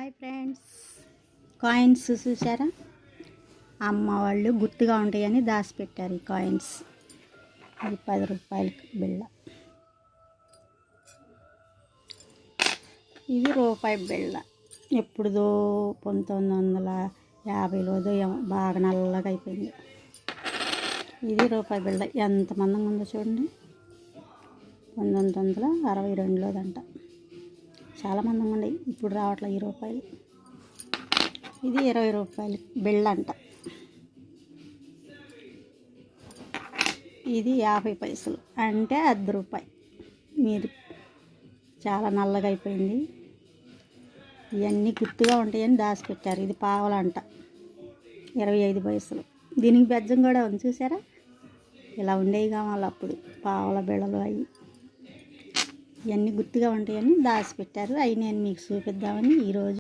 Hi friends, coins చూసారా? అమ్మ వాళ్ళు గుర్తుగా ఉంటాయని దాచిపెట్టారు ఈ కాయిన్స్. ఇది 10 రూపాయల బిళ్ళ, ఇది రూపాయి బిళ్ళ. ఎప్పుడుదో 1950లోదో బాగా నల్లగా అయిపోయింది. ఇది రూపాయి బిళ్ళ. ఎంత మందంగా ఉందో చూడండి. 1962లోదంట. చాలా మందంగా ఉన్నాయి. ఇప్పుడు రావట్లే ఈ రూపాయలు. ఇది 20 రూపాయలు బిళ్ళ అంట. ఇది 50 పైసలు అంటే ₹1. మీరు చాలా నల్లగా అయిపోయింది. ఇవన్నీ గుర్తుగా ఉంటాయని దాచిపెట్టారు. ఇది పావలంట, 25 పైసలు. దీనికి బెజ్జం కూడా ఉంది చూసారా? ఇలా ఉండేవి కావాలి అప్పుడు పావల బిళ్ళలు. అవి ఇవన్నీ గుర్తుగా ఉంటాయని దాచిపెట్టారు. అవి నేను మీకు చూపిద్దామని ఈరోజు